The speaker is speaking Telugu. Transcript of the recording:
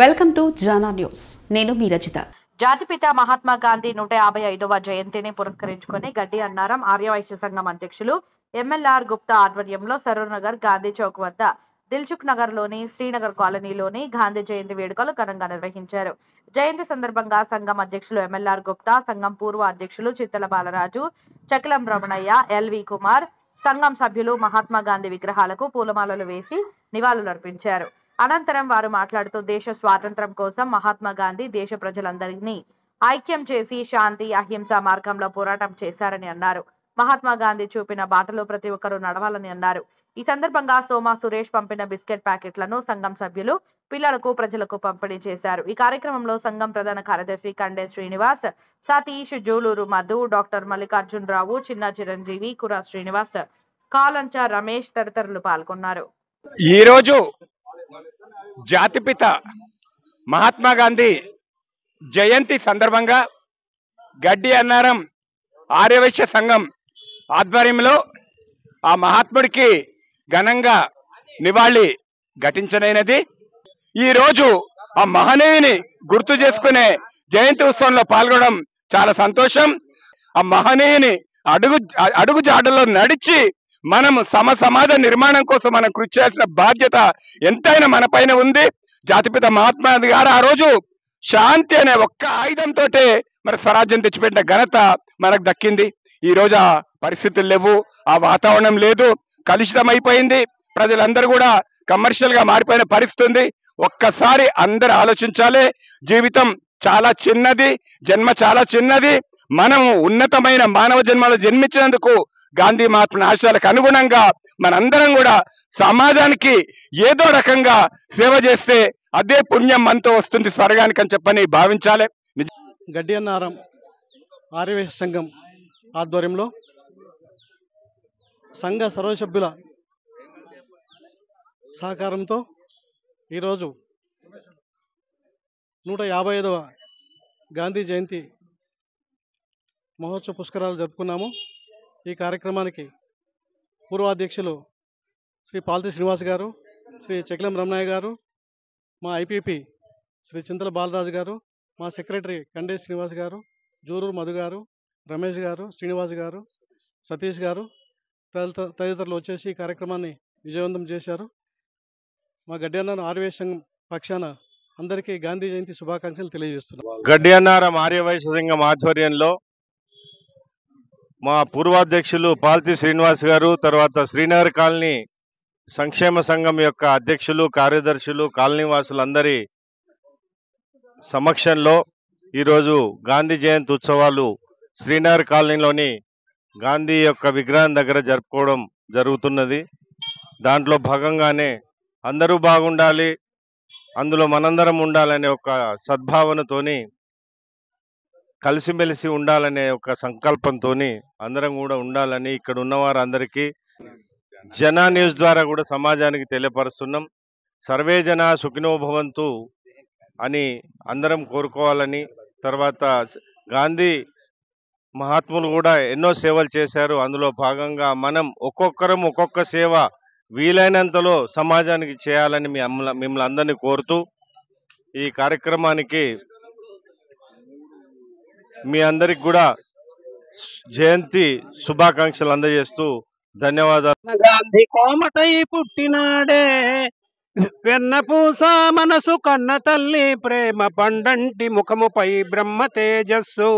Welcome to Jana news. నేను మీ రజిత. జాతిపిత మహాత్మా గాంధీ 155వ జయంతిని పురస్కరించుకుని గడ్డి అన్నారం ఆర్యవైశ్య సంఘం అధ్యక్షులు ఎంఎల్ఆర్ గుప్తా ఆధ్వర్యంలో సరూర్ నగర్ గాంధీ చౌక్ వద్ద దిల్సుఖ్ నగర్ లోని శ్రీనగర్ కాలనీలోని గాంధీ జయంతి వేడుకలు ఘనంగా నిర్వహించారు. జయంతి సందర్భంగా సంఘం అధ్యక్షులు ఎంఎల్ఆర్ గుప్తా, సంఘం పూర్వ అధ్యక్షులు చిత్తల బాలరాజు, చకిలం రమణయ్య, ఎల్వి కుమార్, సంఘం సభ్యులు మహాత్మా గాంధీ విగ్రహాలకు పూలమాలలు వేసి నివాళులర్పించారు. అనంతరం వారు మాట్లాడుతూ దేశ స్వాతంత్ర్యం కోసం మహాత్మా గాంధీ దేశ ప్రజలందరినీ ఐక్యం చేసి శాంతి, అహింస మార్గంలో పోరాటం చేశారని అన్నారు. మహాత్మా గాంధీ చూపిన బాటలో ప్రతి ఒక్కరూ నడవాలని అన్నారు. ఈ సందర్భంగా సోమా సురేష్ పంపిన బిస్కెట్ ప్యాకెట్లను సంఘం సభ్యులు పిల్లలకు, ప్రజలకు పంపిణీ చేశారు. ఈ కార్యక్రమంలో సంఘం ప్రధాన కార్యదర్శి కండే శ్రీనివాస్, సతీష్, జూలూరు మధు, డాక్టర్ మల్లికార్జున్ రావు, చిన్న చిరంజీవి, కురా శ్రీనివాస్, కాలంచ రమేష్ తదితరులు పాల్గొన్నారు. ఈ రోజు జాతిపిత మహాత్మా గాంధీ జయంతి సందర్భంగా గడ్డి అన్నారం ఆర్యవైశ్య సంఘం ఆధ్వర్యంలో ఆ మహాత్ముడికి ఘనంగా నివాళి ఘటించనైనది. ఈ రోజు ఆ మహనీయుని గుర్తు చేసుకునే జయంతి ఉత్సవంలో పాల్గొనడం చాలా సంతోషం. ఆ మహనీయుని అడుగు జాడల్లో నడిచి మనం సమాజ నిర్మాణం కోసం మనం కృషి చేయాల్సిన బాధ్యత ఎంతైనా మన పైన ఉంది. జాతిపిత మహాత్మా గాంధీ గారు ఆ రోజు శాంతి అనే ఒక్క ఆయుధంతో మన స్వరాజ్యం తెచ్చిపెట్టిన ఘనత మనకు దక్కింది. ఈ రోజు ఆ పరిస్థితులు లేవు, ఆ వాతావరణం లేదు, కలుషితం అయిపోయింది. ప్రజలందరూ కూడా కమర్షియల్ గా మారిపోయిన పరిస్థితి ఉంది. ఒక్కసారి అందరూ ఆలోచించాలి. జీవితం చాలా చిన్నది, జన్మ చాలా చిన్నది. మనం ఉన్నతమైన మానవ జన్మలో జన్మించినందుకు గాంధీ మహాత్ముని ఆశయాలకు అనుగుణంగా మనందరం కూడా సమాజానికి ఏదో రకంగా సేవ చేస్తే అదే పుణ్యం మనతో వస్తుంది స్వర్గానికి అని చెప్పని భావించాలి. గడ్డి అన్నారం ఆర్యవైశ్య సంఘం ఆధ్వర్యంలో సంఘ సర్వసభ్యుల సహకారంతో ఈరోజు 155వ గాంధీ జయంతి మహోత్సవ పుష్కరాలు జరుపుకున్నాము. ఈ కార్యక్రమానికి పూర్వాధ్యక్షులు శ్రీ పాల్తి శ్రీనివాస్ గారు, శ్రీ చకిలం రమణయ్య గారు, మా ఐపీపీ శ్రీ చింతల బాలరాజు గారు, మా సెక్రటరీ కండే శ్రీనివాస్ గారు, జూరూరు మధు గారు, రమేష్ గారు, శ్రీనివాస్ గారు, సతీష్ గారు తదితరులు వచ్చేసి ఈ కార్యక్రమాన్ని విజయవంతం చేశారు. మా గడ్డి అన్నారం ఆర్యవైశ్య సంఘం పక్షాన అందరికీ గాంధీ జయంతి శుభాకాంక్షలు తెలియజేస్తున్నాం. గడ్డి అన్నారం ఆర్యవైశ్య సంఘం ఆధ్వర్యంలో మా పూర్వాధ్యక్షులు పాల్తి శ్రీనివాస్ గారు, తర్వాత శ్రీనగర్ కాలనీ సంక్షేమ సంఘం యొక్క అధ్యక్షులు, కార్యదర్శులు, కాలనీవాసులందరి సమక్షంలో ఈరోజు గాంధీ జయంతి ఉత్సవాలు శ్రీనగర్ కాలనీలోని గాంధీ యొక్క విగ్రహం దగ్గర జరుపుకోవడం జరుగుతున్నది. దాంట్లో భాగంగానే అందరూ బాగుండాలి, అందులో మనందరం ఉండాలనే ఒక సద్భావనతోని, కలిసిమెలిసి ఉండాలనే ఒక సంకల్పంతో అందరం కూడా ఉండాలని ఇక్కడ ఉన్నవారు అందరికీ జనా న్యూస్ ద్వారా కూడా సమాజానికి తెలియపరుస్తున్నాం. సర్వే జనా సుఖినో భవంతు అని అందరం కోరుకోవాలని, తర్వాత గాంధీ మహాత్ములు కూడా ఎన్నో సేవలు చేశారు. అందులో భాగంగా మనం ఒక్కొక్కరం ఒక్కొక్క సేవ వీలైనంతలో సమాజానికి చేయాలని మిమ్మల్ని అందరినీ కోరుతూ ఈ కార్యక్రమానికి మీ అందరికి కూడా జయంతి శుభాకాంక్షలు అందజేస్తూ ధన్యవాదాలు. గాంధీ కోమటై పుట్టినాడే, వెన్నపూస మనసు కన్న తల్లి, ప్రేమ పండంటి ముఖముపై బ్రహ్మ తేజస్సు.